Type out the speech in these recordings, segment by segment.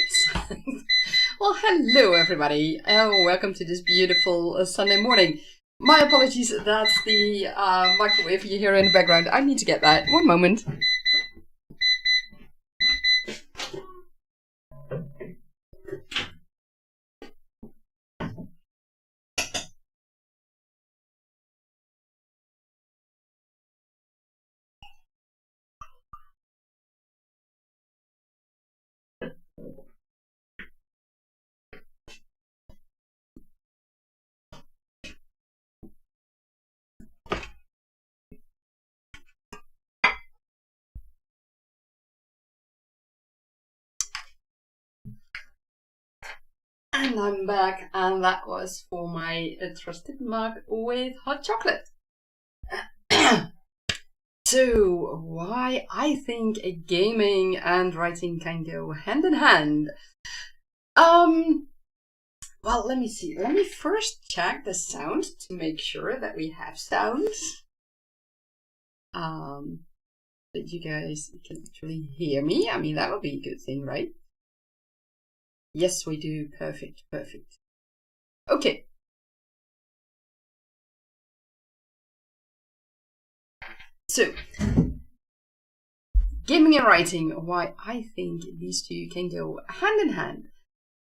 Yes. Well, hello everybody. Welcome to this beautiful Sunday morning. My apologies, that's the microwave you hear in the background. I need to get that. One moment. And I'm back, and that was for my trusted mug with hot chocolate. So, why I think gaming and writing can go hand in hand. Well, let me see. Let me first check the sound to make sure that we have sound. That you guys can actually hear me. I mean, that would be a good thing, right? Yes, we do. Perfect, perfect. Okay. So, gaming and writing, why I think these two can go hand in hand.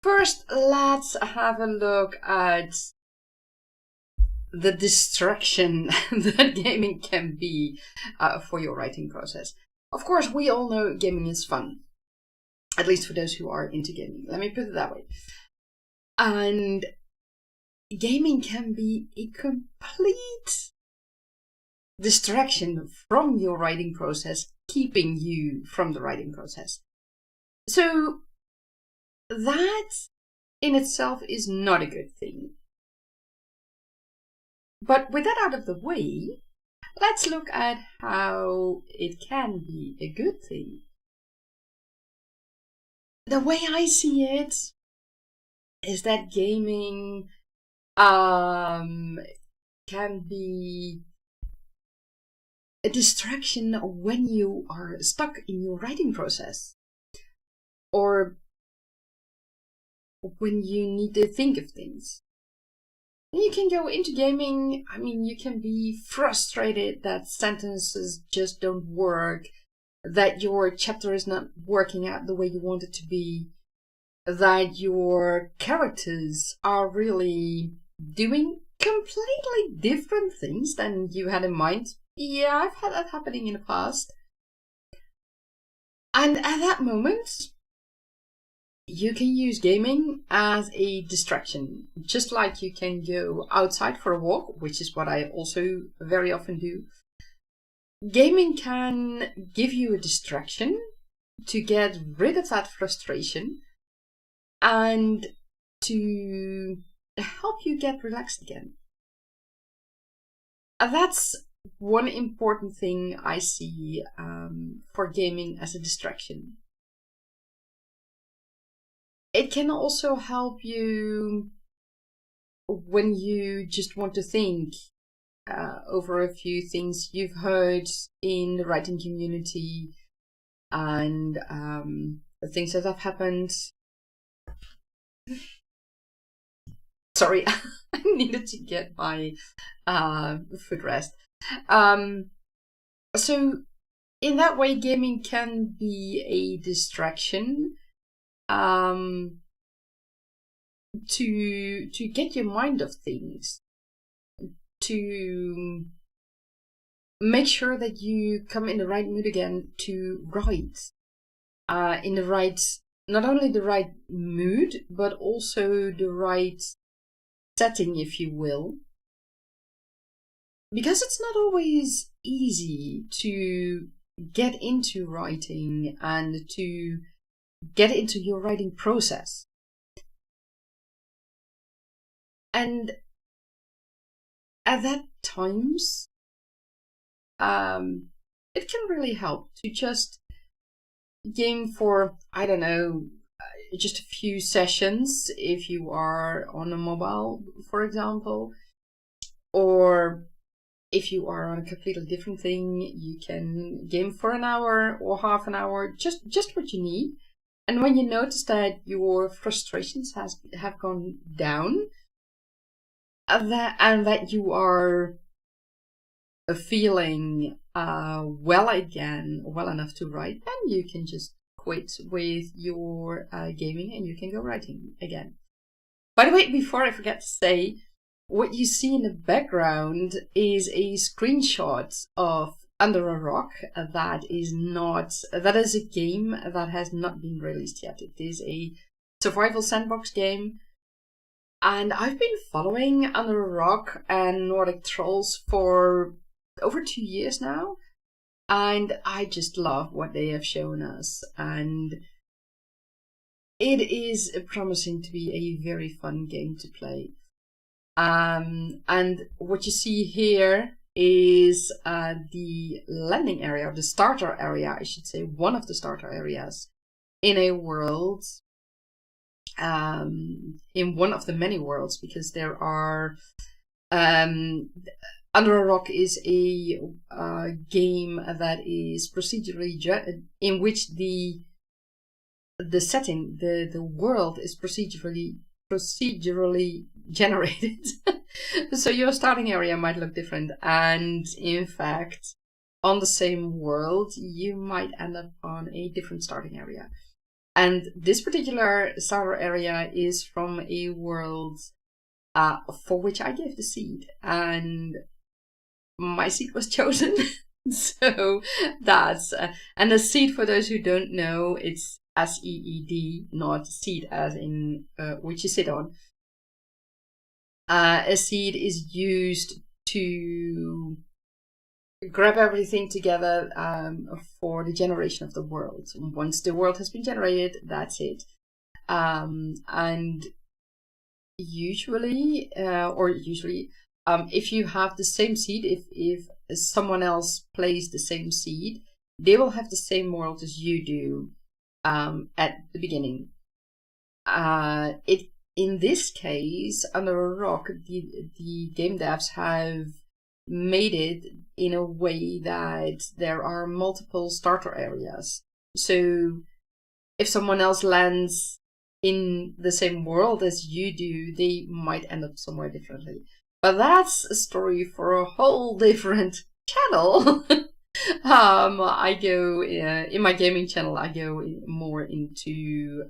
First, let's have a look at the distraction that gaming can be for your writing process. Of course, we all know gaming is fun. At least for those who are into gaming. Let me put it that way. And gaming can be a complete distraction from your writing process, keeping you from the writing process. So that in itself is not a good thing. But with that out of the way, let's look at how it can be a good thing. The way I see it is that gaming can be a distraction when you are stuck in your writing process, or when you need to think of things. And you can go into gaming, I mean, you can be frustrated that sentences just don't work, that your chapter is not working out the way you want it to be, that your characters are really doing completely different things than you had in mind. Yeah, I've had that happening in the past. And at that moment, you can use gaming as a distraction. Just like you can go outside for a walk, which is what I also very often do. Gaming can give you a distraction to get rid of that frustration and to help you get relaxed again. And that's one important thing I see for gaming as a distraction. It can also help you when you just want to think over a few things you've heard in the writing community and the things that have happened. Sorry, I needed to get my footrest. So in that way, gaming can be a distraction to get your mind off things, to make sure that you come in the right mood again to write, in the right, not only the right mood, but also the right setting, if you will. Because it's not always easy to get into writing and to get into your writing process. And at that times, it can really help to just game for, I don't know, just a few sessions if you are on a mobile, for example, or if you are on a completely different thing, you can game for an hour or half an hour, just what you need. And when you notice that your frustrations have gone down, and that you are feeling well again, well enough to write, then you can just quit with your gaming and you can go writing again. By the way, before I forget to say, what you see in the background is a screenshot of Under a Rock. That is a game that has not been released yet. It is a survival sandbox game. And I've been following Under a Rock and Nordic Trolls for over 2 years now. And I just love what they have shown us. And it is promising to be a very fun game to play. And what you see here is the landing area, or the starter area, I should say, one of the starter areas in a world, in one of the many worlds, because there are, Under a Rock is a game that is procedurally, in which the setting, the world is procedurally generated. So your starting area might look different, and in fact, on the same world, you might end up on a different starting area. And this particular starter area is from a world for which I gave the seed, and my seed was chosen. So that's and the seed, for those who don't know, it's SEED, not seed as in which you sit on. A seed is used to grab everything together for the generation of the world. Once the world has been generated, that's it. And usually, if you have the same seed, if someone else plays the same seed, they will have the same world as you do at the beginning. In this case, Under a Rock, the game devs have made it in a way that there are multiple starter areas. So if someone else lands in the same world as you do, they might end up somewhere differently. But that's a story for a whole different channel. I go in my gaming channel, I go more into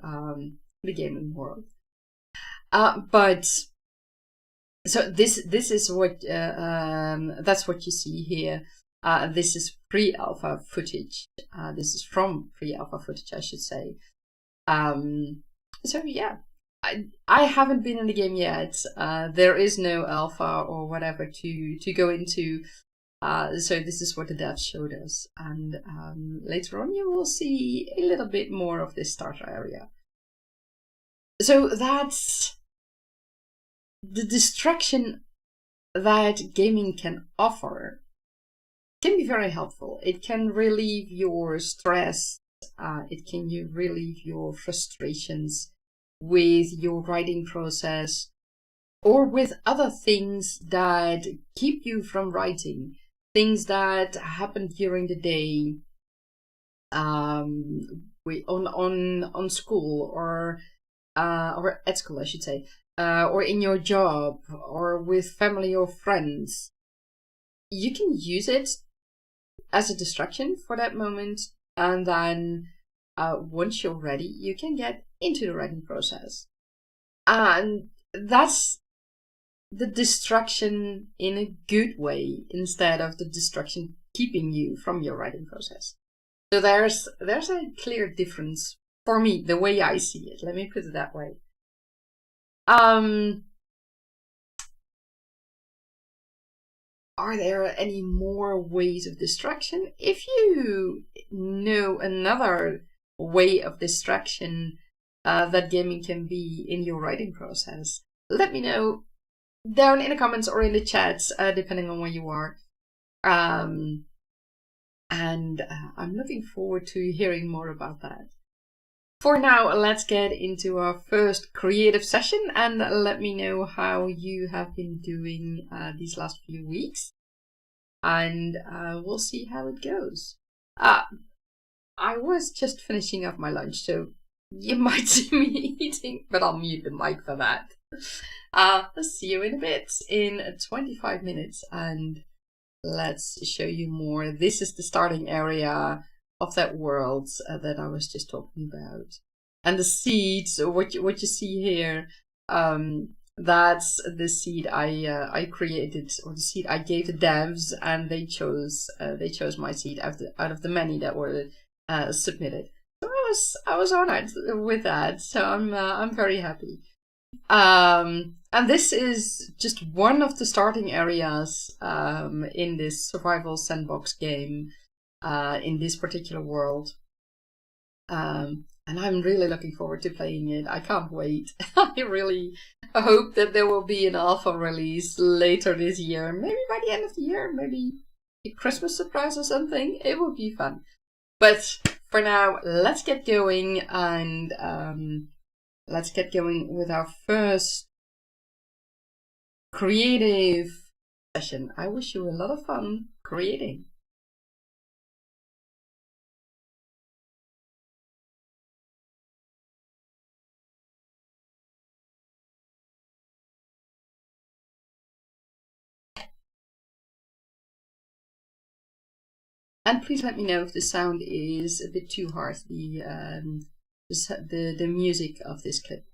the gaming world. But so this is what that's what you see here. This is pre-alpha footage. This is from pre-alpha footage, I should say. So yeah, I haven't been in the game yet. There is no alpha or whatever to go into. So this is what the devs showed us, and later on you will see a little bit more of this starter area. So that's the distraction that gaming can offer. Can be very helpful. It can relieve your stress. It can relieve your frustrations with your writing process, or with other things that keep you from writing. Things that happen during the day, on school, or at school, I should say, or in your job, or with family or friends. You can use it as a distraction for that moment, and then once you're ready, you can get into the writing process. And that's the distraction in a good way, instead of the distraction keeping you from your writing process. So there's a clear difference for me, the way I see it. Let me put it that way. Are there any more ways of distraction? If you know another way of distraction that gaming can be in your writing process, let me know down in the comments or in the chats, depending on where you are. And I'm looking forward to hearing more about that. For now, let's get into our first creative session, and let me know how you have been doing these last few weeks. And we'll see how it goes. I was just finishing up my lunch, so you might see me eating, but I'll mute the mic for that. See you in a bit, in 25 minutes, and let's show you more. This is the starting area of that world that I was just talking about. And the seeds, what you see here, that's the seed I created, or the seed I gave the devs, and they chose my seed out of the many that were submitted. So I was honored with that. So I'm very happy. And this is just one of the starting areas in this survival sandbox game in this particular world. And I'm really looking forward to playing it. I can't wait. I really hope that there will be an alpha release later this year. Maybe by the end of the year, maybe a Christmas surprise or something. It will be fun. But for now, let's get going, and let's get going with our first creative session. I wish you a lot of fun creating. And please let me know if the sound is a bit too harsh, the music of this clip.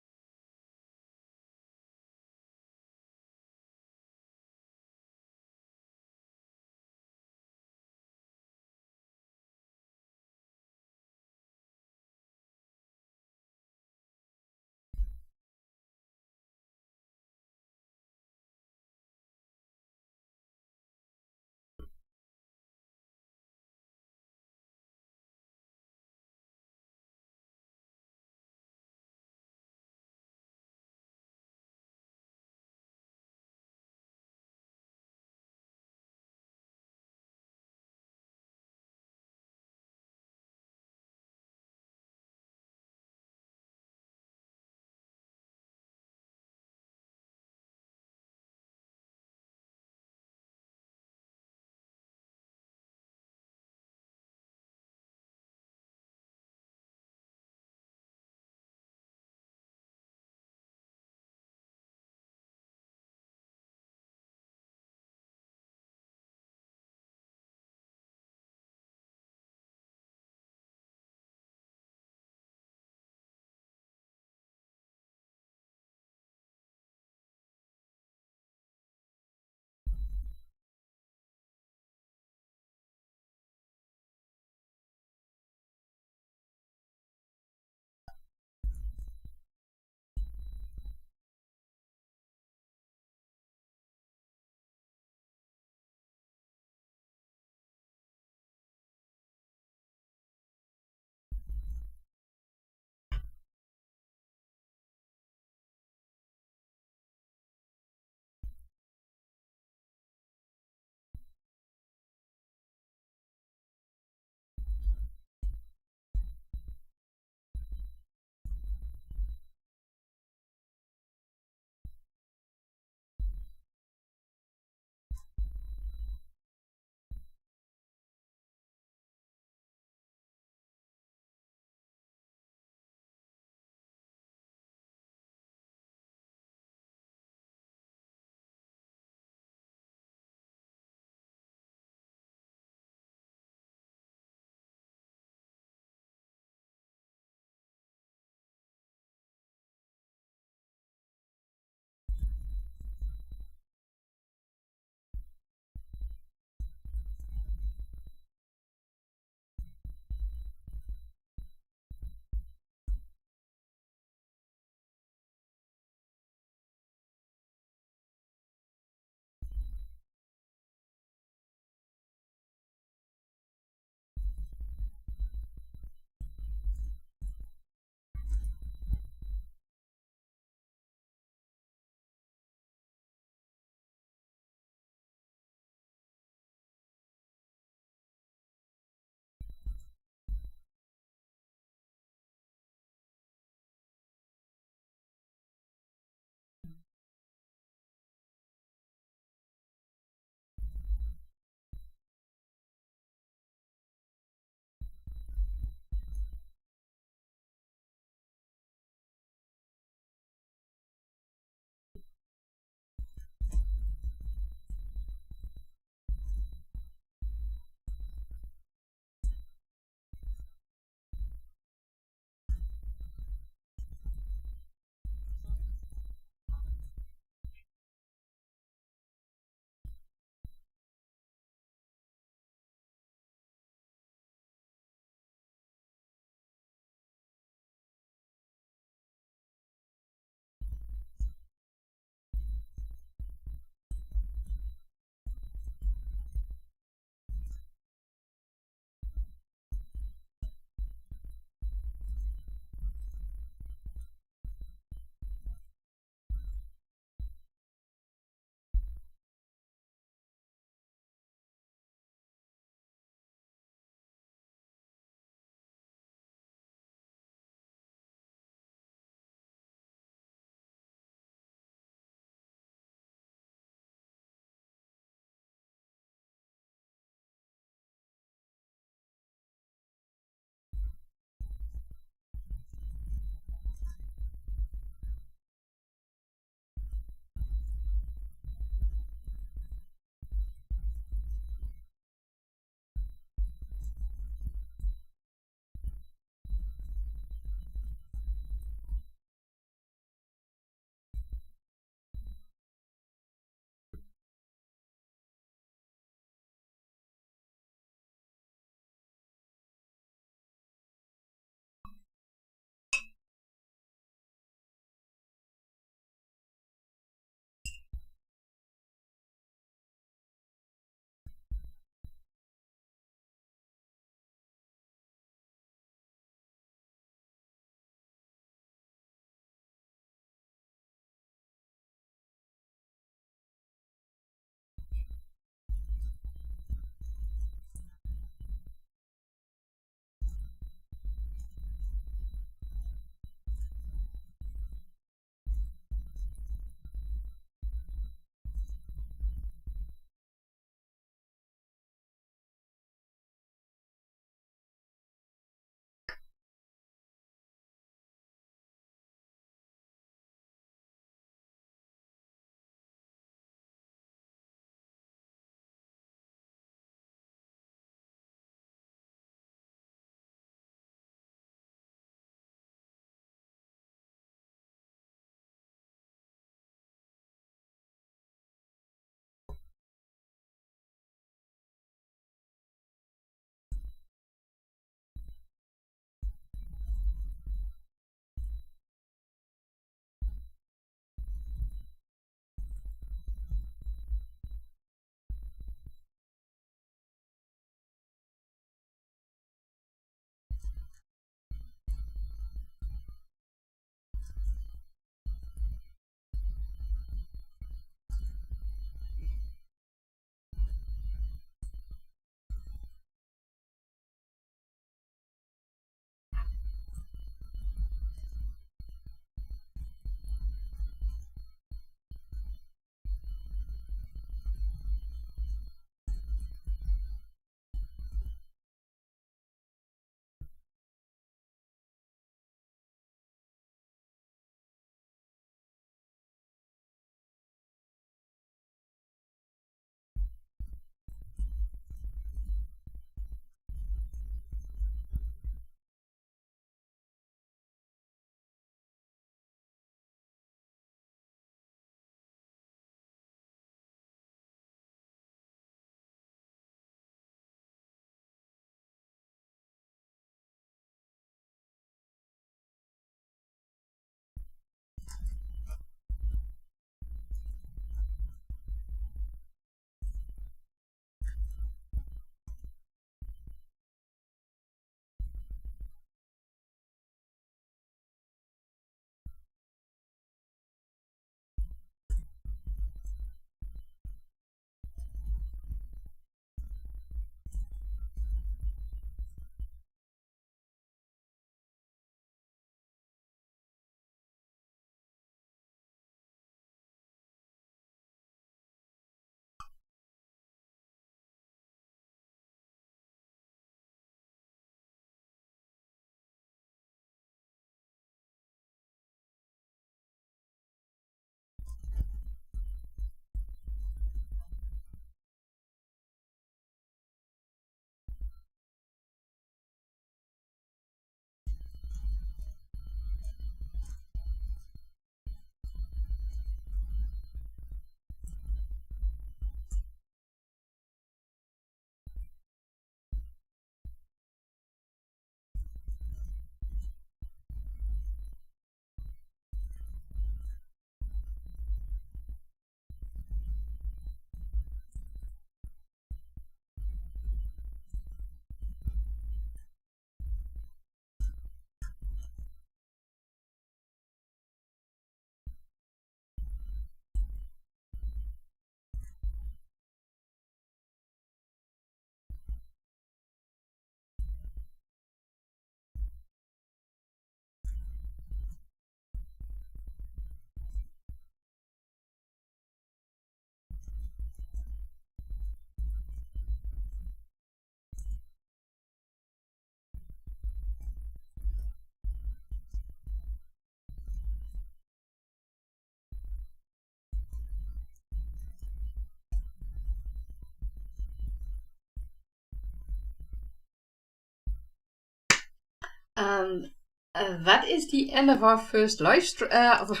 And that is the end of our first live stream, of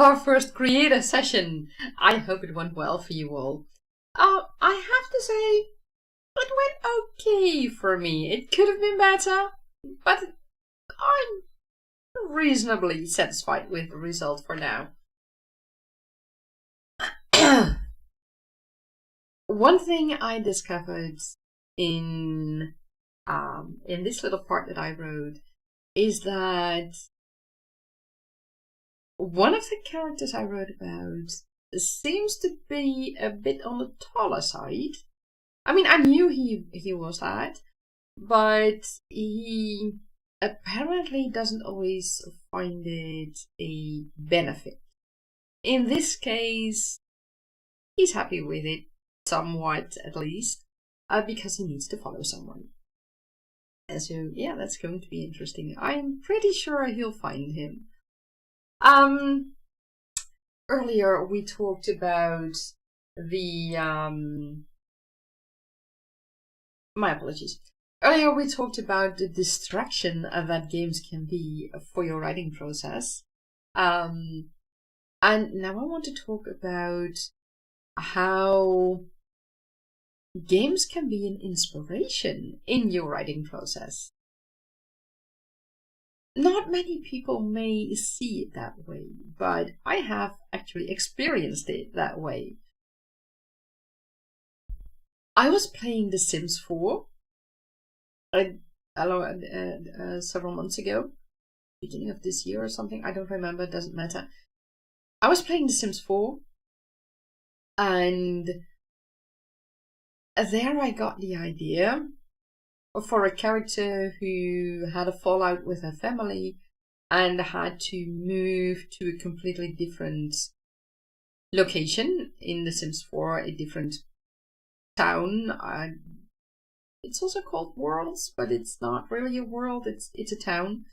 our first creator session. I hope it went well for you all. I have to say, it went okay for me. It could have been better, but I'm reasonably satisfied with the result for now. One thing I discovered in this little part that I wrote is that one of the characters I wrote about seems to be a bit on the taller side. I mean, I knew he was that, but he apparently doesn't always find it a benefit. In this case, he's happy with it, somewhat at least, because he needs to follow someone. And so, yeah, that's going to be interesting. I'm pretty sure he'll find him. Earlier we talked about the my apologies. Earlier we talked about the distraction that games can be for your writing process. And now I want to talk about how games can be an inspiration in your writing process. Not many people may see it that way, but I have actually experienced it that way. I was playing The Sims 4 several months ago, beginning of this year or something, I don't remember, it doesn't matter. I was playing The Sims 4, and there I got the idea for a character who had a fallout with her family and had to move to a completely different location in The Sims 4, a different town. It's also called Worlds, but it's not really a world, it's a town.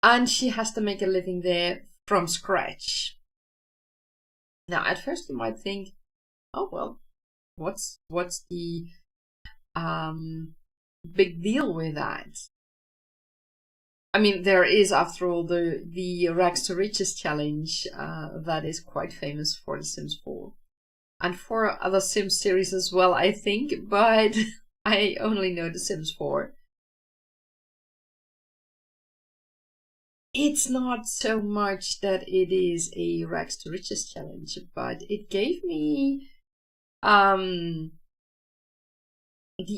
And she has to make a living there from scratch. Now, at first you might think, oh well, what's the big deal with that? I mean, there is, after all, the Rags to Riches challenge that is quite famous for The Sims 4. And for other Sims series as well, I think, but I only know The Sims 4. It's not so much that it is a Rags to Riches challenge, but it gave me the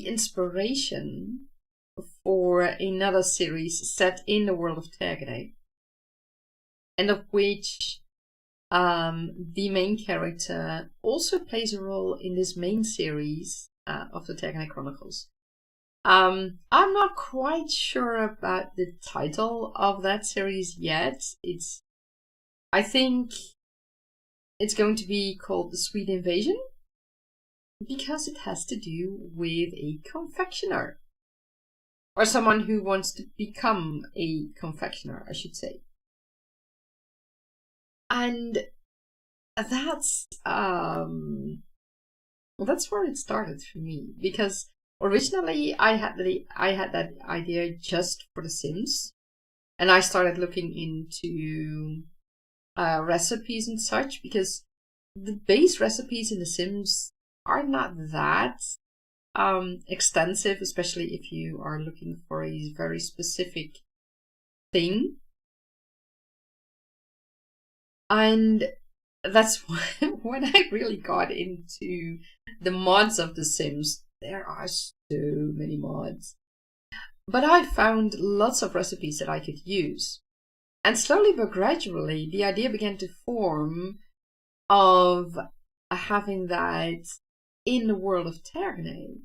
inspiration for another series set in the world of Tergene, and of which the main character also plays a role in this main series of the Tergene Chronicles. I'm not quite sure about the title of that series yet. I think it's going to be called The Sweet Invasion, because it has to do with a confectioner. Or someone who wants to become a confectioner, I should say. And that's where it started for me, because originally I had that idea just for The Sims, and I started looking into recipes and such, because the base recipes in The Sims are not that extensive, especially if you are looking for a very specific thing. And that's when I really got into the mods of The Sims. There are so many mods. But I found lots of recipes that I could use. And slowly but gradually, the idea began to form of having that in the world of Tergene.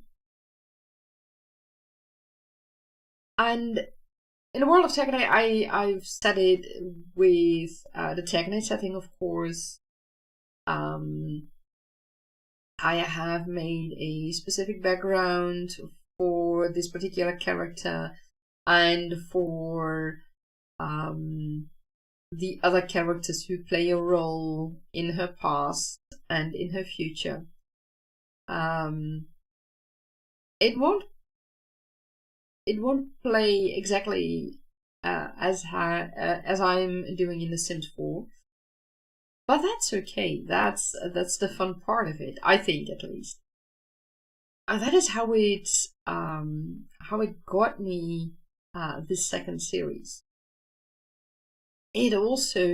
And in the world of Tergene, I've set it with the Tergene setting, of course. I have made a specific background for this particular character and for the other characters who play a role in her past and in her future. It won't won't play exactly as I'm doing in The Sims 4, but that's okay. That's the fun part of it, I think, at least. And that is how it got me this second series. It also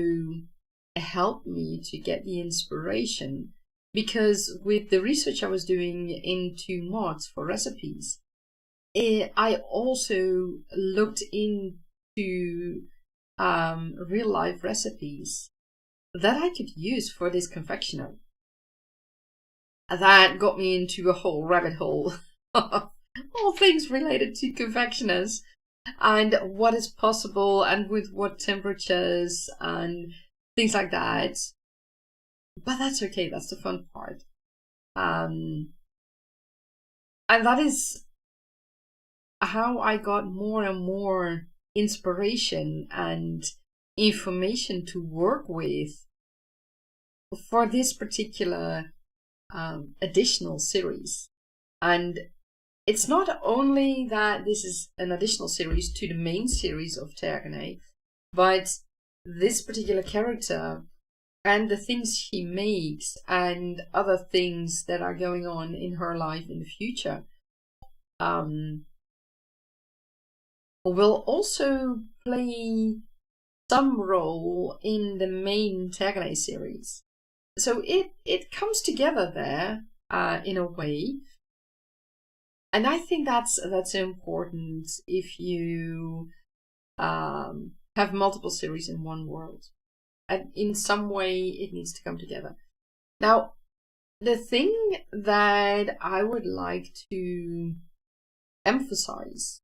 helped me to get the inspiration, because with the research I was doing into mods for recipes, I also looked into real life recipes that I could use for this confectioner. That got me into a whole rabbit hole of all things related to confectioners and what is possible and with what temperatures and things like that. But that's okay, that's the fun part. And that is how I got more and more inspiration and information to work with for this particular additional series. And it's not only that this is an additional series to the main series of Tergene, but this particular character and the things he makes and other things that are going on in her life in the future will also play some role in the main Tergene series. So it comes together there in a way, and I think that's important if you have multiple series in one world, and in some way it needs to come together. Now, the thing that I would like to emphasize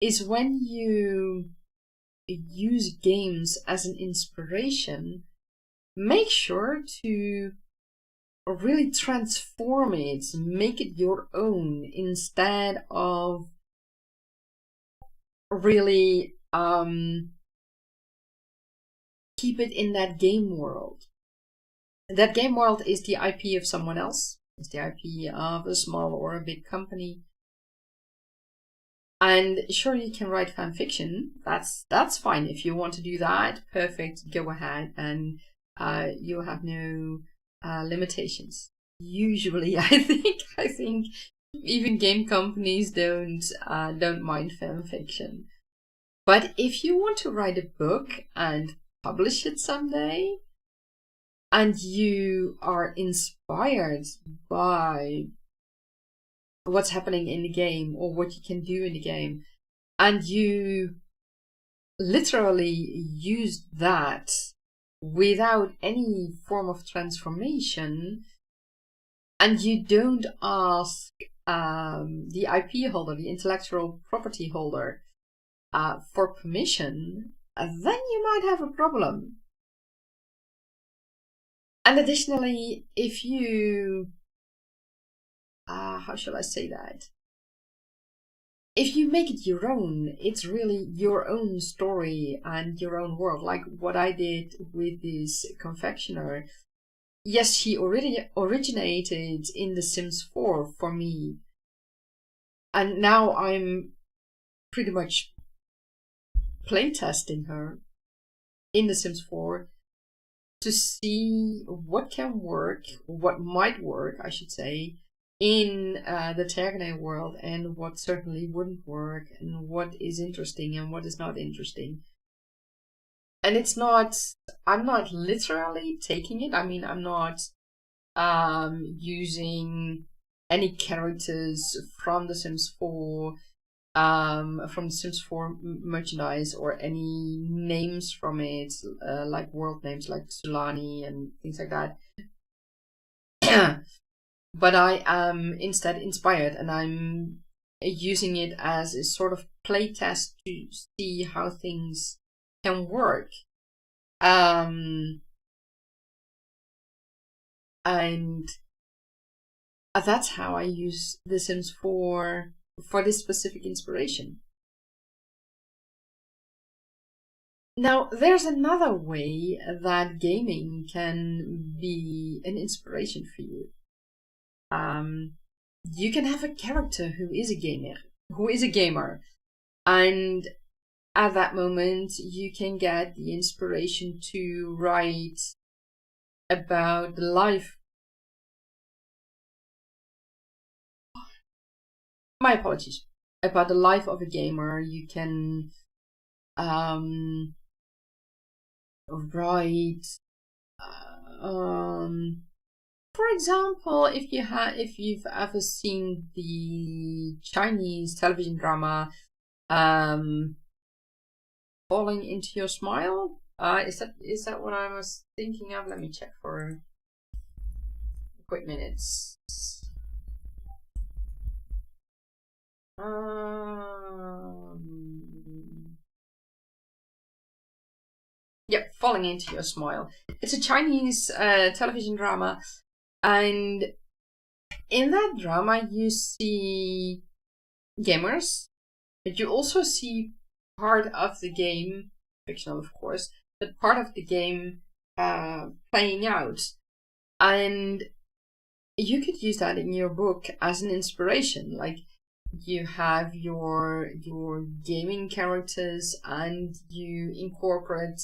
is when you use games as an inspiration, make sure to really transform it, make it your own, instead of really keep it in that game world. That game world is the IP of someone else. It's the IP of a small or a big company. And sure, you can write fan fiction. That's fine. If you want to do that, perfect, go ahead, and you have no limitations. Usually, I think even game companies don't mind fan fiction. But if you want to write a book and publish it someday, and you are inspired by what's happening in the game or what you can do in the game, and you literally use that without any form of transformation, and you don't ask the IP holder, the intellectual property holder, for permission, then you might have a problem. And additionally, if you how shall I say that? If you make it your own, it's really your own story and your own world, like what I did with this confectioner. Yes, she already originated in The Sims 4 for me, and now I'm pretty much playtesting her in The Sims 4 to see what can work, what might work, I should say, in the Tergene world, and what certainly wouldn't work, and what is interesting and what is not interesting. And it's not, I'm not literally taking it. I mean, I'm not using any characters from The Sims 4, from The Sims 4 merchandise, or any names from it, like world names like Sulani and things like that. But I am instead inspired, and I'm using it as a sort of playtest to see how things can work. And that's how I use The Sims 4 for this specific inspiration. Now, there's another way that gaming can be an inspiration for you. You can have a character who is a gamer, And at that moment, you can get the inspiration to write about the life. My apologies. About the life of a gamer. You can write. For example, if you've ever seen the Chinese television drama, Falling Into Your Smile, is that what I was thinking of? Let me check for a quick minute. Yeah, Falling Into Your Smile. It's a Chinese television drama, and in that drama you see gamers, but you also see part of the game, fictional of course, but part of the game playing out. And you could use that in your book as an inspiration. Like, you have your gaming characters and you incorporate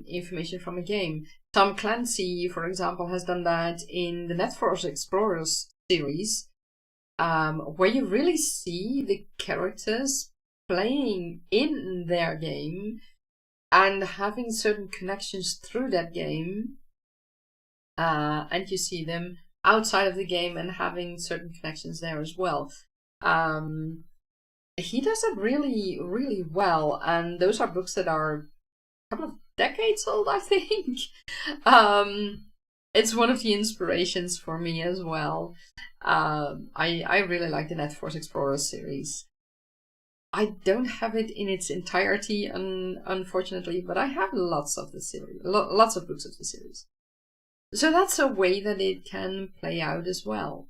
information from a game. Tom Clancy, for example, has done that in the Net Force Explorers series, where you really see the characters playing in their game and having certain connections through that game, and you see them outside of the game and having certain connections there as well. He does it really, really well, and those are books that are a couple of decades old, I think. It's one of the inspirations for me as well. I really like the Net Force Explorers series. I don't have it in its entirety, unfortunately, but I have lots of the series, lots of books of the series. So that's a way that it can play out as well,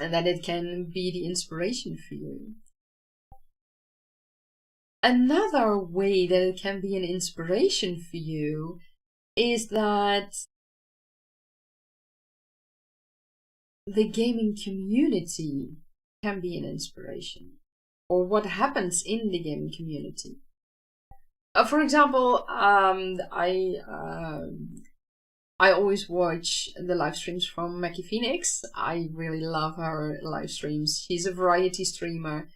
and that it can be the inspiration for you. Another way that it can be an inspiration for you is that the gaming community can be an inspiration, or what happens in the gaming community. For example, I always watch the live streams from Mackie Phoenix. I really love her live streams. She's a variety streamer,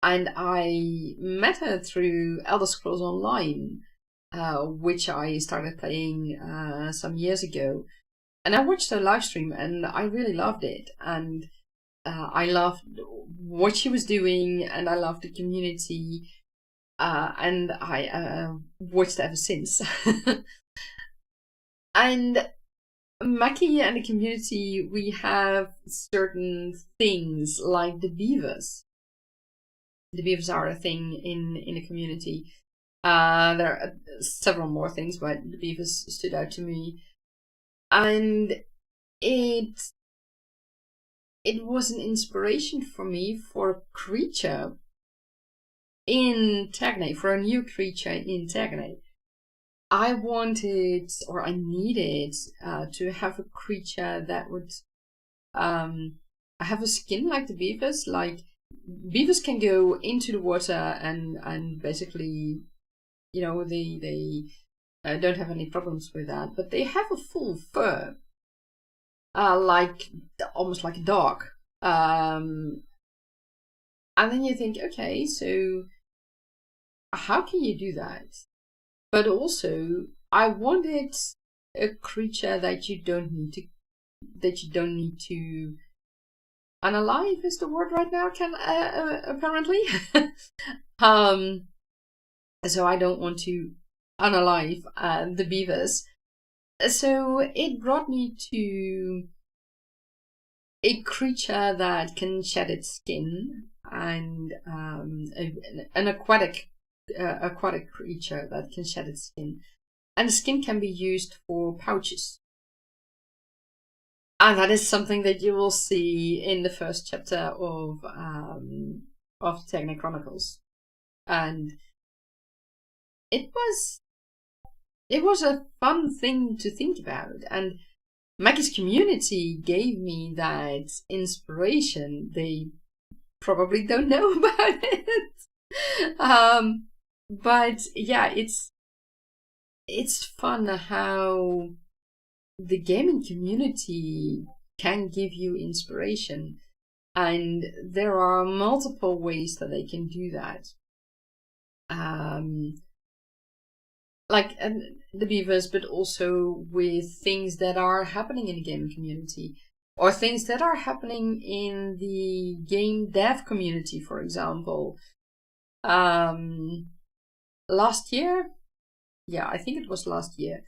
and I met her through Elder Scrolls Online, which I started playing some years ago. And I watched her live stream, and I really loved it. And I loved what she was doing, and I loved the community. And I watched ever since. And Mackie and the community, we have certain things like the beavers. The beavers are a thing in the community. There are several more things, but the beavers stood out to me. And it was an inspiration for me for a creature in Tagnate, for a new creature in Tagnate. I wanted, or I needed, to have a creature that would have a skin like the beavers. Like, beavers can go into the water and basically, you know, they don't have any problems with that. But they have a full fur, like almost like a dog. And then you think, okay, so how can you do that? But also, I wanted a creature that you don't need to unalive is the word right now, apparently. So I don't want to unalive the beavers. So it brought me to a creature that can shed its skin, and an aquatic creature that can shed its skin, and the skin can be used for pouches. And that is something that you will see in the first chapter of Tagnate Chronicles. And it was a fun thing to think about, and Maggie's community gave me that inspiration. They probably don't know about it. But yeah, it's fun how the gaming community can give you inspiration, and there are multiple ways that they can do that. Like the beavers, but also with things that are happening in the gaming community, or things that are happening in the game dev community, for example. Last year, yeah, I think it was last year,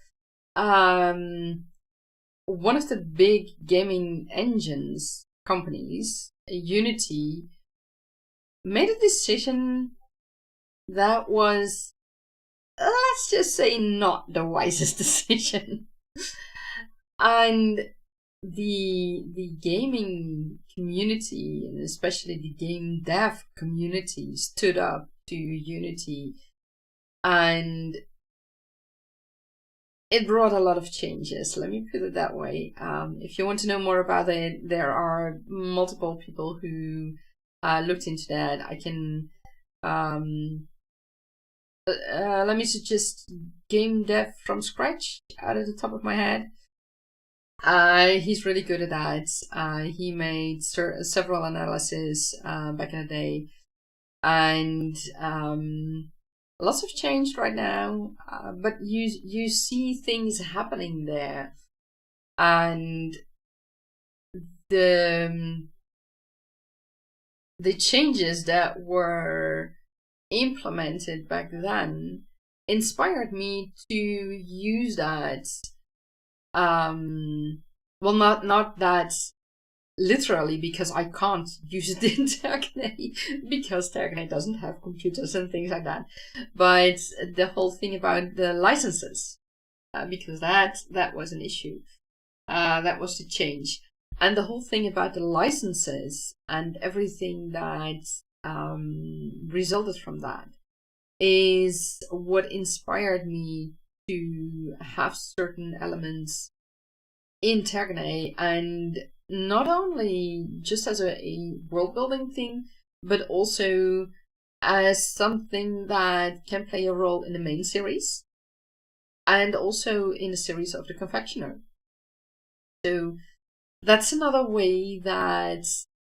one of the big gaming engines companies, Unity, made a decision that was, let's just say, not the wisest decision. And the gaming community, and especially the game dev community, stood up to Unity, and it brought a lot of changes. Let me put it that way. If you want to know more about it, there are multiple people who looked into that. I can let me suggest Game Dev from Scratch out of the top of my head. He's really good at that. He made several analyses back in the day, and lots have changed right now. But you see things happening there, and the changes that were implemented back then inspired me to use that. Well, not that literally, because I can't use it in Tergane, because Tergane doesn't have computers and things like that. But the whole thing about the licenses, because that was an issue. That was the change. And the whole thing about the licenses and everything that resulted from that is what inspired me to have certain elements in Tergane, and not only just as a world building thing, but also as something that can play a role in the main series, and also in the series of the Confectioner. So that's another way that,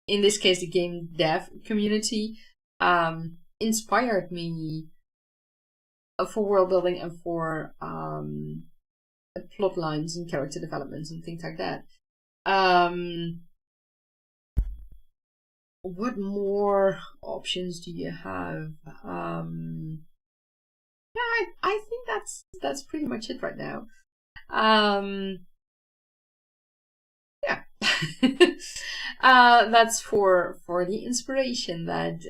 in this case, the game dev community inspired me for world building and for plot lines and character developments and things like that. What more options do you have? Yeah, I think that's pretty much it right now. Yeah. That's for the inspiration that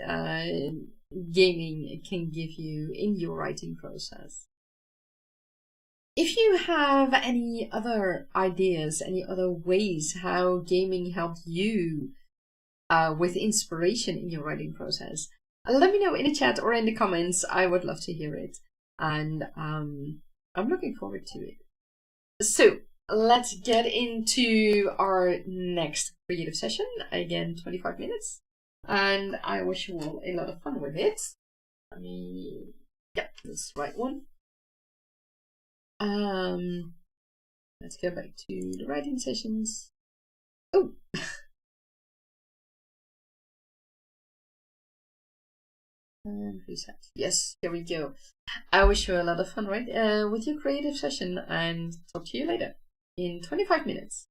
gaming can give you in your writing process. If you have any other ideas, any other ways how gaming helped you with inspiration in your writing process, let me know in the chat or in the comments. I would love to hear it, and I'm looking forward to it. So let's get into our next creative session. Again, 25 minutes, and I wish you all a lot of fun with it. Yeah, this right one. Let's go back to the writing sessions. Oh. And reset. Yes, here we go. I wish you a lot of fun, right, with your creative session, and talk to you later in 25 minutes.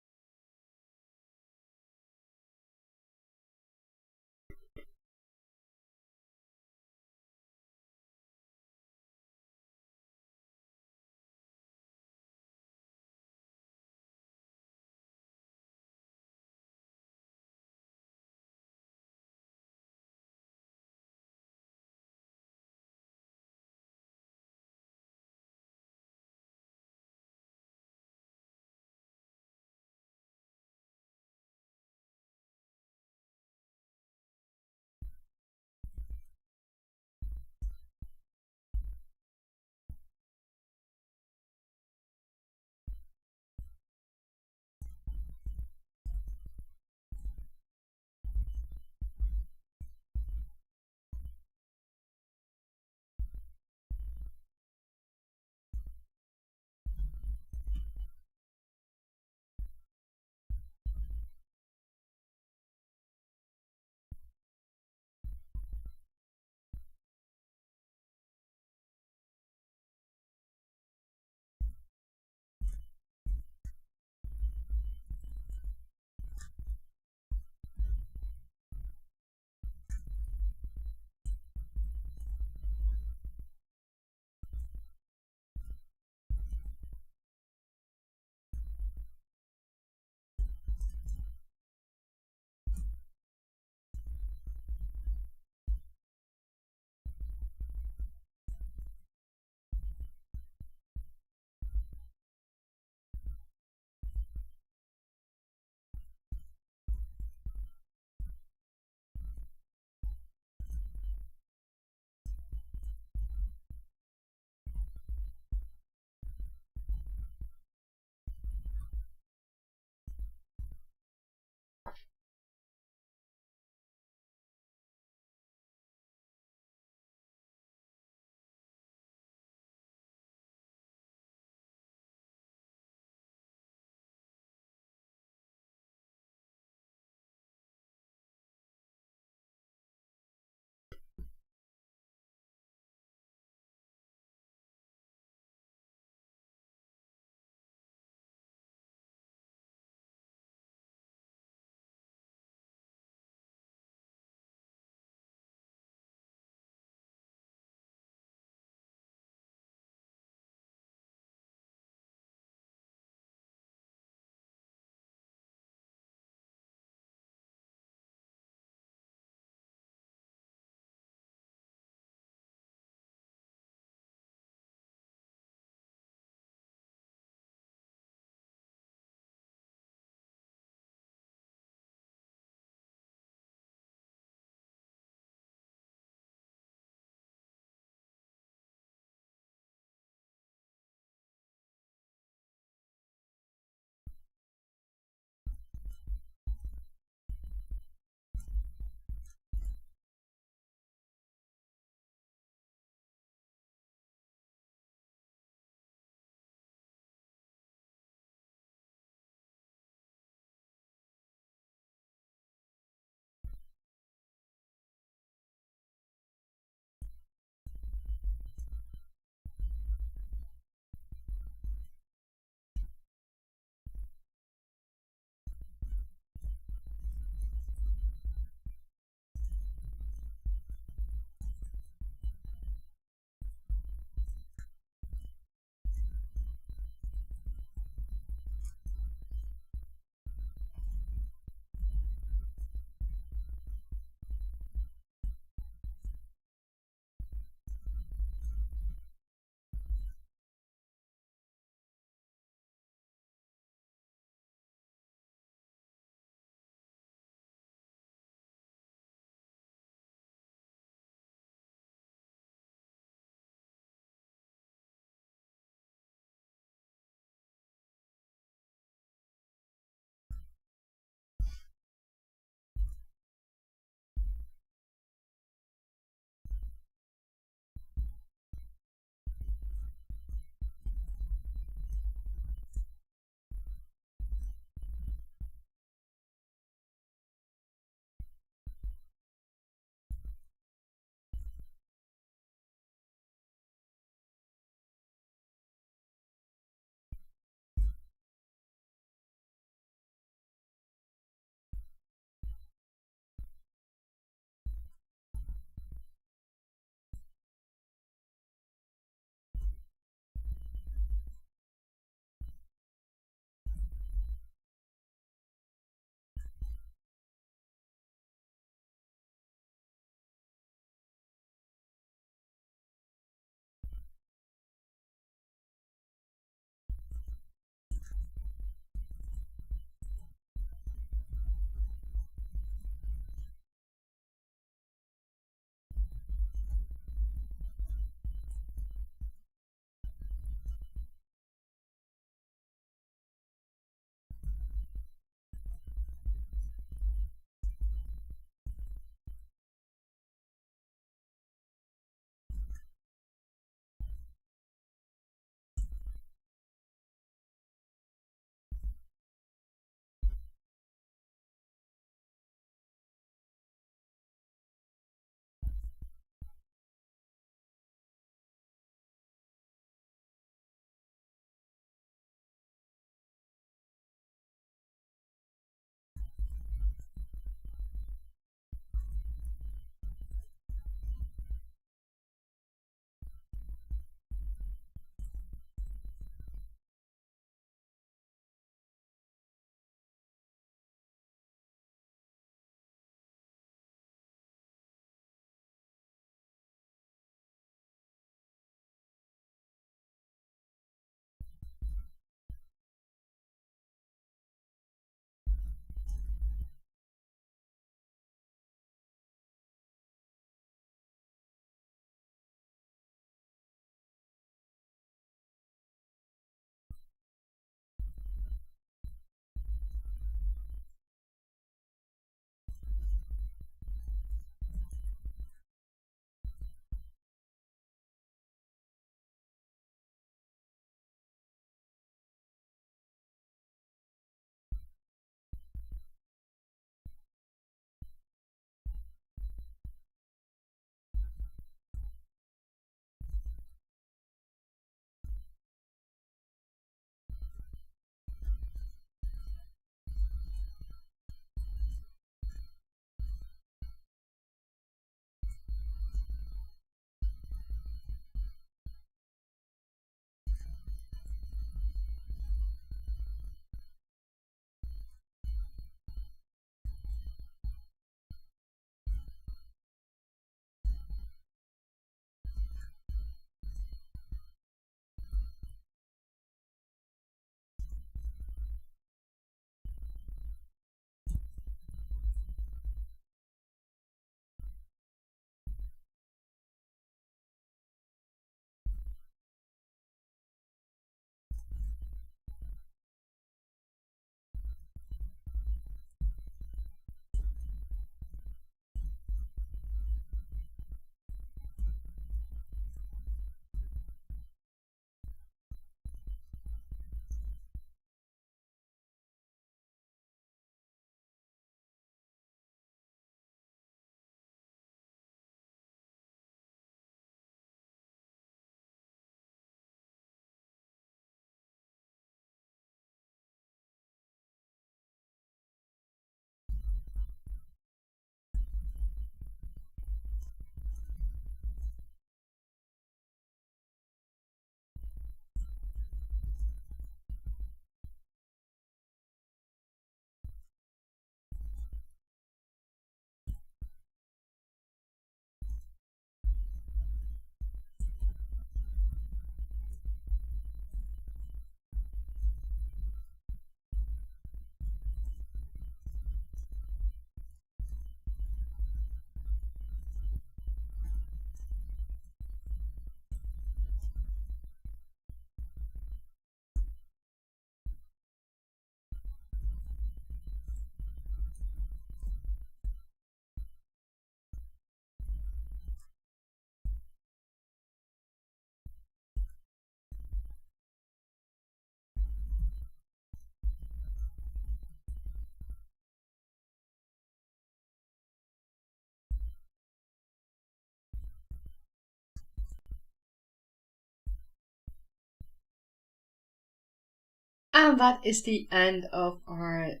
And that is the end of our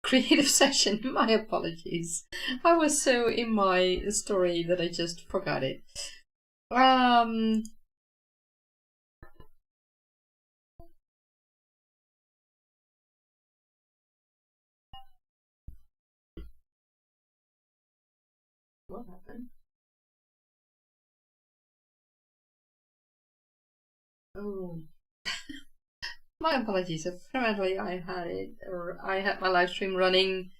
creative session. My apologies. I was so in my story that I just forgot it. What happened? Oh. My apologies. Apparently I had my live stream running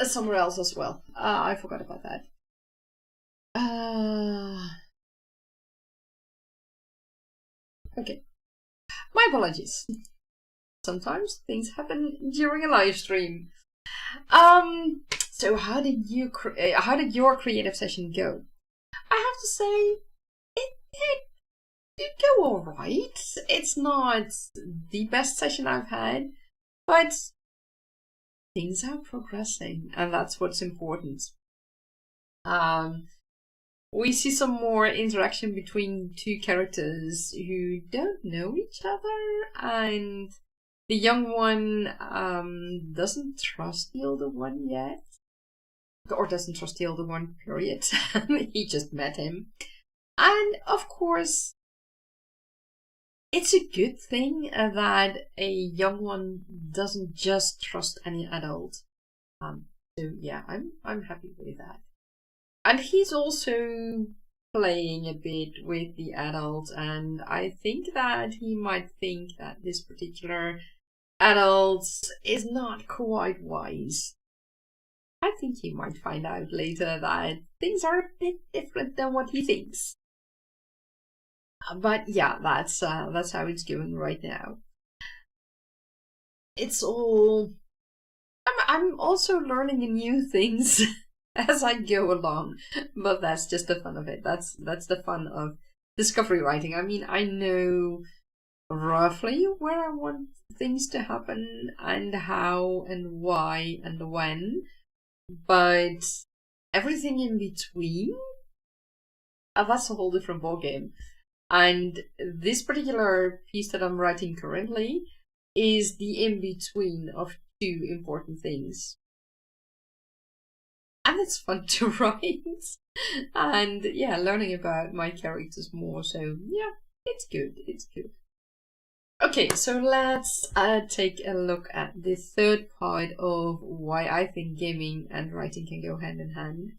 somewhere else as well. I forgot about that. Okay. My apologies. Sometimes things happen during a live stream. So how did your creative session go? I have to say, it did go alright. It's not the best session I've had, but things are progressing, and that's what's important. We see some more interaction between two characters who don't know each other, and the young one doesn't trust the older one yet. Or doesn't trust the older one, period. He just met him. And of course, it's a good thing that a young one doesn't just trust any adult. So yeah, I'm happy with that. And he's also playing a bit with the adult, and I think that he might think that this particular adult is not quite wise. I think he might find out later that things are a bit different than what he thinks. But yeah, that's how it's going right now. It's all. I'm also learning new things as I go along, but that's just the fun of it. That's the fun of discovery writing. I mean, I know roughly where I want things to happen and how and why and when, but everything in between, that's a whole different ballgame. And this particular piece that I'm writing currently is the in-between of two important things. And it's fun to write. And yeah, learning about my characters more. So yeah, it's good. It's good. Okay, so let's take a look at the third part of why I think gaming and writing can go hand in hand.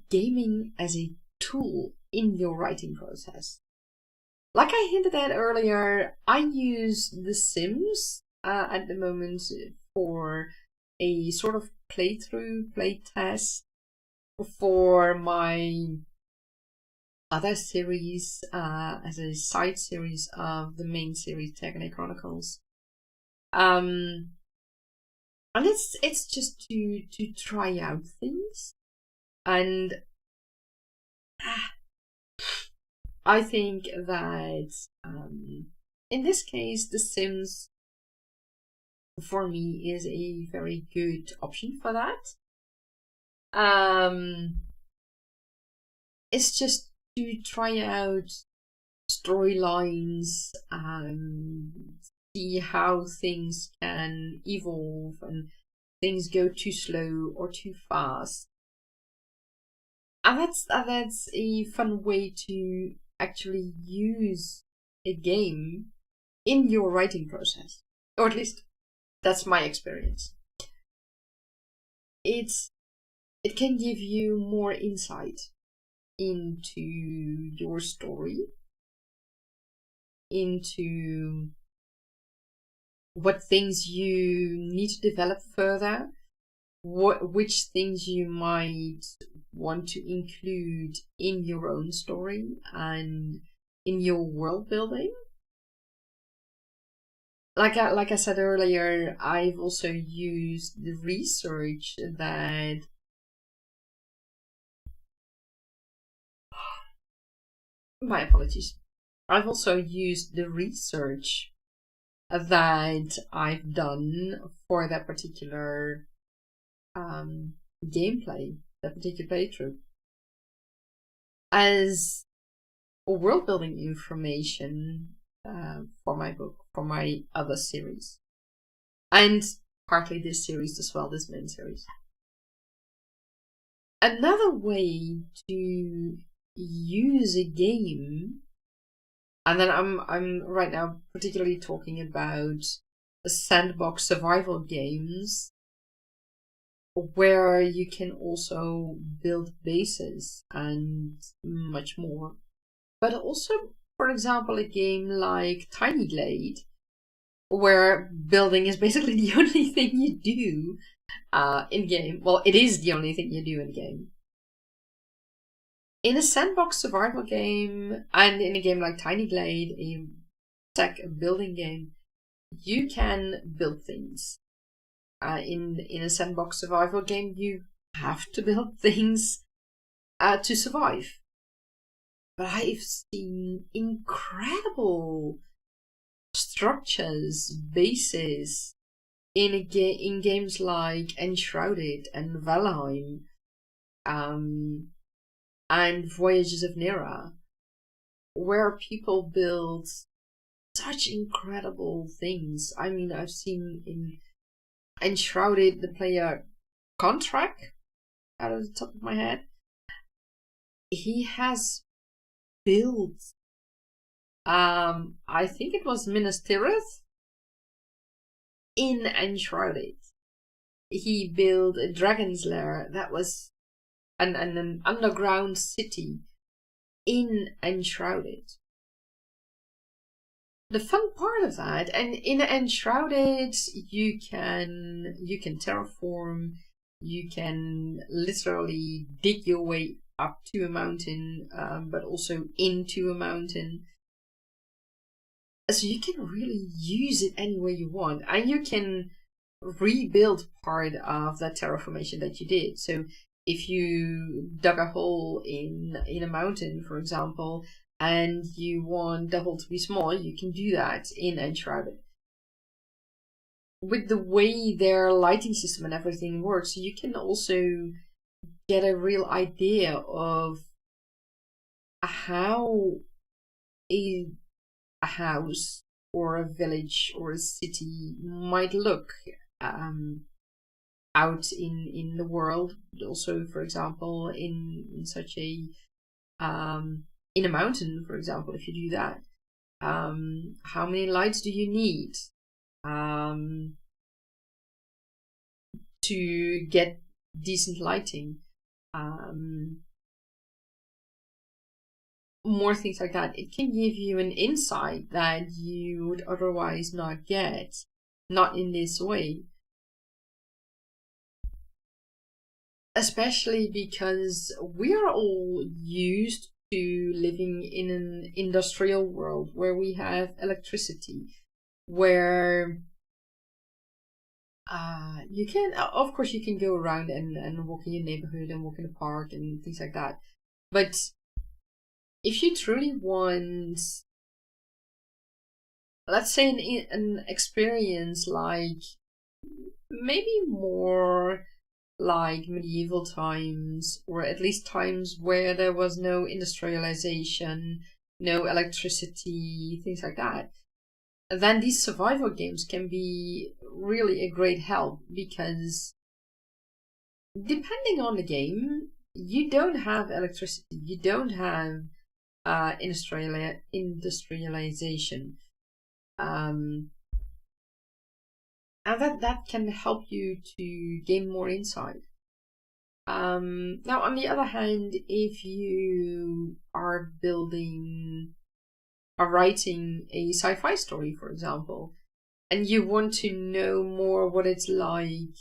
Gaming as a tool in your writing process. Like I hinted at earlier, I use The Sims at the moment for a sort of playtest for my other series as a side series of the main series, Tegane Chronicles. And it's just to try out things, and I think that in this case, The Sims for me is a very good option for that. It's just to try out storylines, see how things can evolve and things go too slow or too fast. And that's a fun way to actually use a game in your writing process. Or at least that's my experience. It can give you more insight into your story, into what things you need to develop further, which things you might want to include in your own story and in your world building. Like I said earlier, I've also used the research that my apologies. I've also used the research that I've done for that particular gameplay, that particular playthrough, as world building information for my book, for my other series, and partly this series as well, this main series. Another way to use a game, and then I'm right now particularly talking about sandbox survival games, where you can also build bases and much more. But also, for example, a game like Tiny Glade, where building is basically the only thing you do in game. Well, it is the only thing you do in game. In a sandbox survival game, and in a game like Tiny Glade, a tech building game, you can build things. In a sandbox survival game, you have to build things to survive. But I've seen incredible structures, bases in games like Enshrouded and Valheim, and Voyages of Nera, where people build such incredible things. I mean, I've seen in Enshrouded the player Contract, out of the top of my head. He has built, I think it was Minas Tirith in Enshrouded. He built a dragon's lair that was an underground city in Enshrouded. The fun part of that, and in Enshrouded, you can terraform, you can literally dig your way up to a mountain, but also into a mountain. So you can really use it any way you want, and you can rebuild part of that terraformation that you did. So if you dug a hole in a mountain, for example, and you want the hole to be small, you can do that in Enshrouded. With the way their lighting system and everything works, you can also get a real idea of how a house or a village or a city might look out in the world. Also, for example, in such a in a mountain, for example, if you do that, how many lights do you need to get decent lighting? More things like that. It can give you an insight that you would otherwise not get, not in this way. Especially because we are all used to living in an industrial world where we have electricity, where you can, of course, you can go around and walk in your neighborhood and walk in the park and things like that. But if you truly want, let's say, an experience like maybe more like medieval times, or at least times where there was no industrialization, no electricity, things like that, then these survival games can be really a great help, because depending on the game, you don't have electricity, you don't have industrialization, and that can help you to gain more insight. Now, on the other hand, if you are writing a sci-fi story, for example, and you want to know more what it's like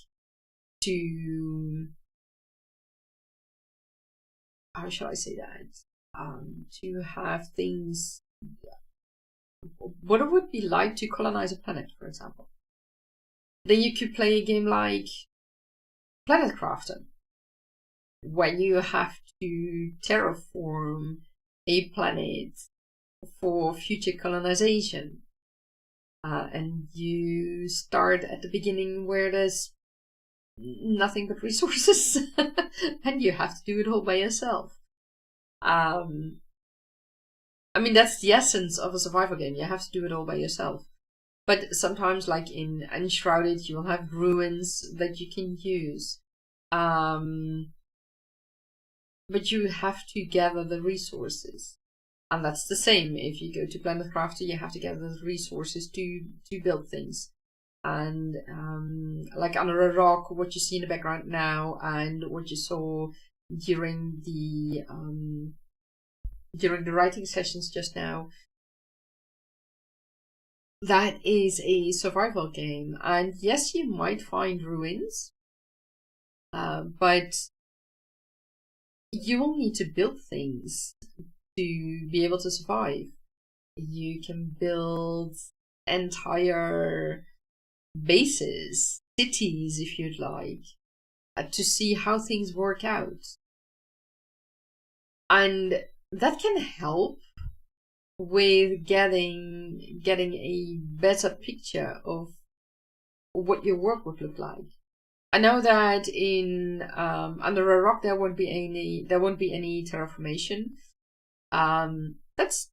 to, how shall I say that? To have things, what it would be like to colonize a planet, for example. Then you could play a game like Planet Crafter, where you have to terraform a planet for future colonization. And you start at the beginning where there's nothing but resources, and you have to do it all by yourself. I mean, that's the essence of a survival game. You have to do it all by yourself. But sometimes, like in Enshrouded, you'll have ruins that you can use. But you have to gather the resources. And that's the same. If you go to Planet Crafter, you have to gather the resources to build things. And like under a rock, what you see in the background now, and what you saw during the writing sessions just now, that is a survival game. And yes, you might find ruins, but you will need to build things to be able to survive. You can build entire bases, cities if you'd like, to see how things work out. And that can help with getting a better picture of what your work would look like. I know that in Under a Rock there won't be any terraformation. That's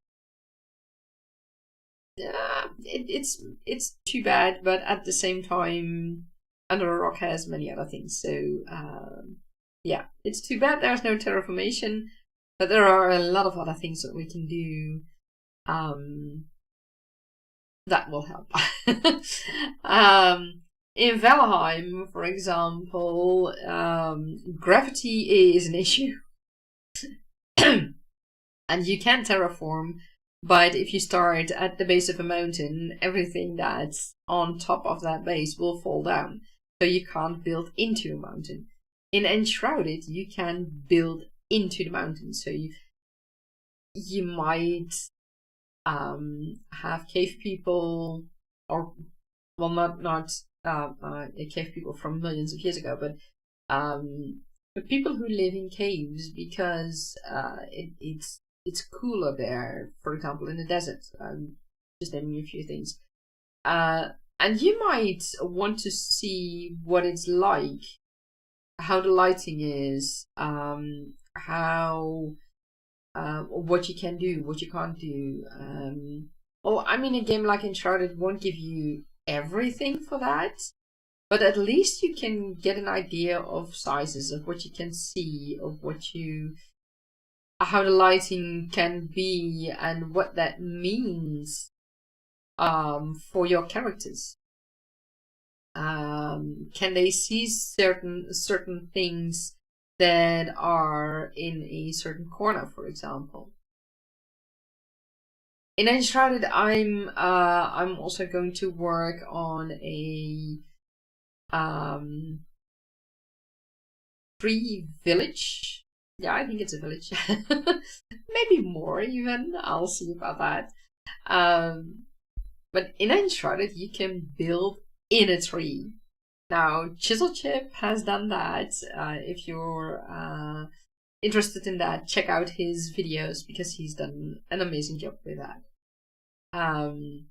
it's too bad, but at the same time, Under a Rock has many other things. So yeah, it's too bad there's no terraformation, but there are a lot of other things that we can do that will help. In Valheim, for example, gravity is an issue. And you can terraform, but if you start at the base of a mountain, everything that's on top of that base will fall down. So you can't build into a mountain. In Enshrouded, you can build into the mountain. So you might have cave people, or well, not cave people from millions of years ago, but people who live in caves because it's cooler there. For example, in the desert, just naming a few things. And you might want to see what it's like, how the lighting is, how what you can do, what you can't do. Well, I mean, a game like Uncharted won't give you everything for that, but at least you can get an idea of sizes, of what you can see, of how the lighting can be, and what that means for your characters. Can they see certain things that are in a certain corner, for example? In Enshrouded, I'm also going to work on a tree village. Yeah, I think it's a village. Maybe more even. I'll see about that. But in Enshrouded, you can build in a tree. Now, Chiselchip has done that. If you're interested in that, check out his videos because he's done an amazing job with that. And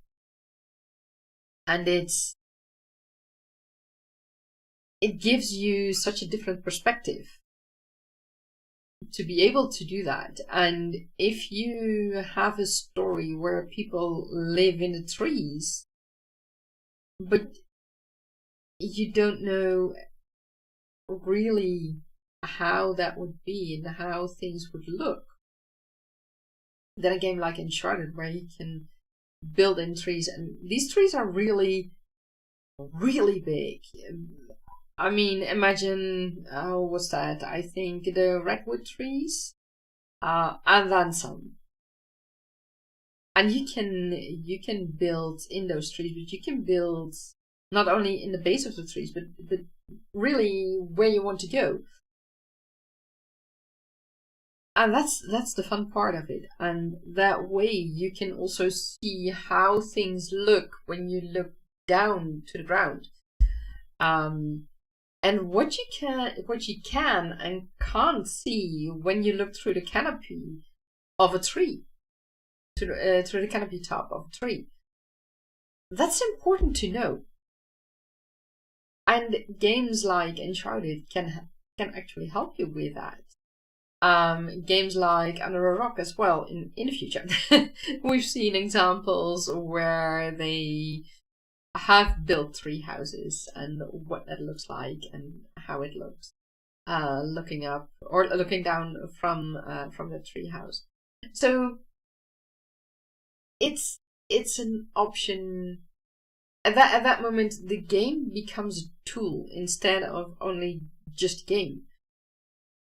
it gives you such a different perspective to be able to do that. And if you have a story where people live in the trees, but you don't know really how that would be and how things would look, then a game like Uncharted, where you can build in trees, and these trees are really, really big. I mean, imagine, what's that? I think the redwood trees, and then some. And you can build in those trees, but you can build not only in the base of the trees, but really where you want to go. And that's the fun part of it. And that way you can also see how things look when you look down to the ground. And what you can and can't see when you look through the canopy of a tree, through the canopy top of a tree. That's important to know. And games like Uncharted can actually help you with that. Games like Under a Rock as well in the future. We've seen examples where they have built tree houses and what that looks like and how it looks, looking up or looking down from the tree house. So it's an option. At that moment, the game becomes a tool instead of only just game,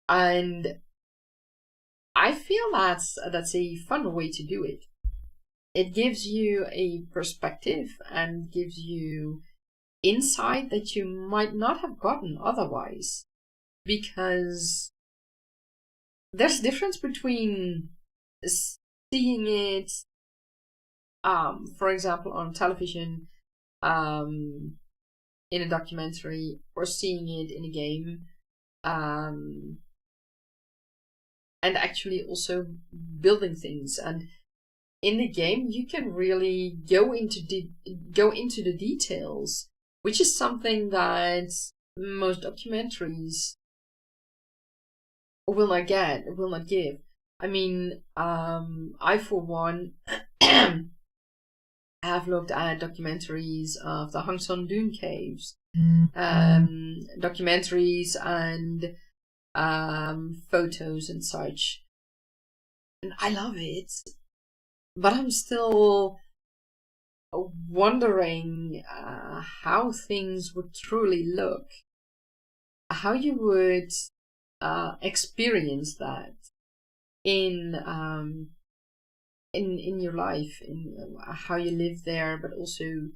and I feel that's a fun way to do it. It gives you a perspective and gives you insight that you might not have gotten otherwise, because there's a difference between seeing it, for example, on television, in a documentary, or seeing it in a game, and actually also building things. And in the game, you can really go into the details, which is something that most documentaries will not give. I mean, I for one have looked at documentaries of the Hang Son Dune caves, documentaries and photos and such, and I love it. But I'm still wondering how things would truly look, how you would experience that in your life, in how you live there, but also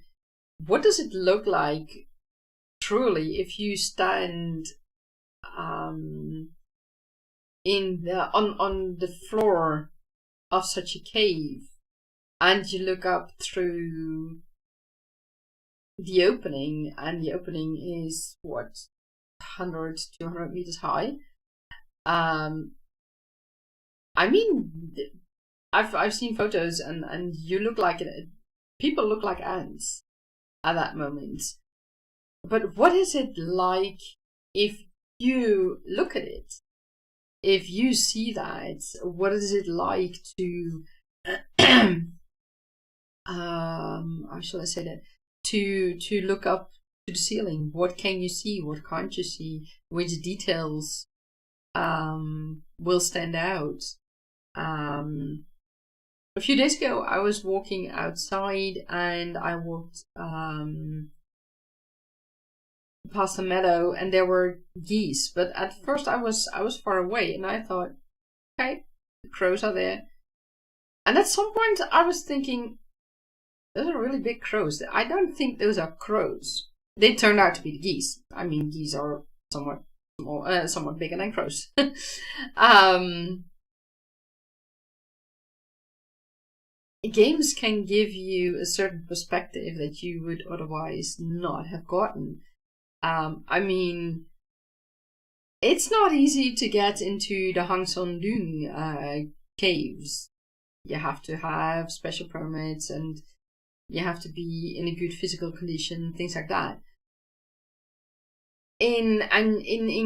what does it look like truly if you stand on the floor of such a cave and you look up through the opening, and the opening is 100, 200 meters high. I mean, I've seen photos, and you look like people look like ants at that moment. But what is it like if you look at it? If you see that, what is it like to how shall I say that? To look up to the ceiling. What can you see? What can't you see? Which details will stand out? A few days ago, I was walking outside, and I walked past a meadow, and there were geese. But at first, I was far away, and I thought, okay, the crows are there. And at some point, I was thinking, those are really big crows. I don't think those are crows. They turned out to be the geese. I mean, geese are somewhat small, somewhat bigger than crows. Games can give you a certain perspective that you would otherwise not have gotten. I mean, it's not easy to get into the Hang Son Dune caves. You have to have special permits, and you have to be in a good physical condition, things like that. In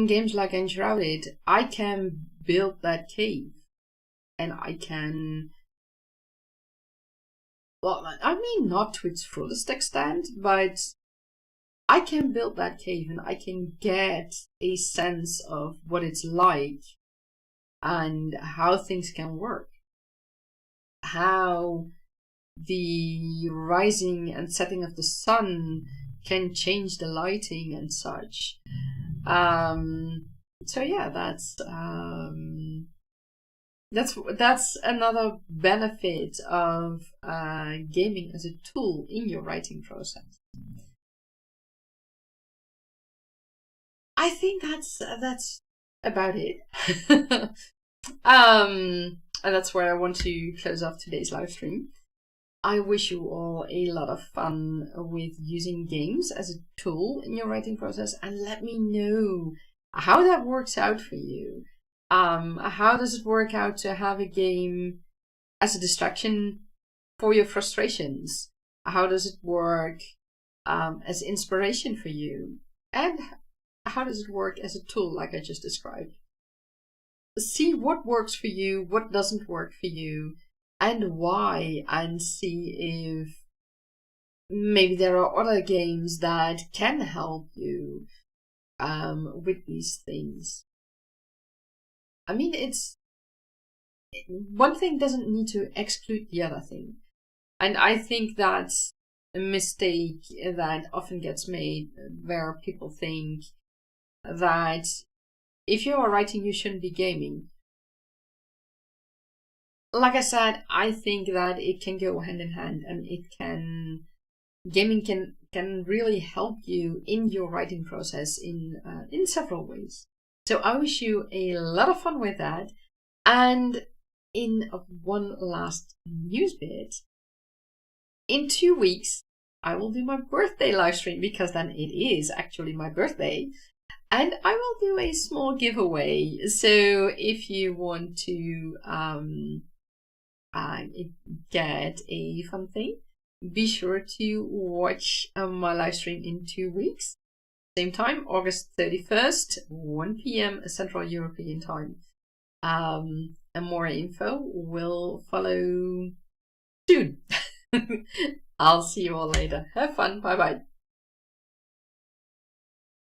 games like Enshrouded, I can build that cave, and I can, well, I mean, not to its fullest extent, but I can build that cave, and I can get a sense of what it's like and how things can work. How the rising and setting of the sun can change the lighting and such. So yeah, that's another benefit of gaming as a tool in your writing process. I think that's about it. And that's where I want to close off today's live stream. I wish you all a lot of fun with using games as a tool in your writing process, and let me know how that works out for you. How does it work out to have a game as a distraction for your frustrations? How does it work as inspiration for you? And how does it work as a tool like I just described? see what works for you, what doesn't work for you, and why, and see if maybe there are other games that can help you with these things. I mean, it's one thing doesn't need to exclude the other thing. And I think that's a mistake that often gets made, where people think that if you are writing, you shouldn't be gaming. Like I said, I think that it can go hand in hand, and gaming can really help you in your writing process in several ways. So I wish you a lot of fun with that. And in one last news bit, in 2 weeks, I will do my birthday live stream, because then it is actually my birthday. And I will do a small giveaway. So if you want to get a fun thing, be sure to watch my live stream in 2 weeks. Same time, August 31st, 1 p.m. Central European time. And more info will follow soon. I'll see you all later. Have fun. Bye bye.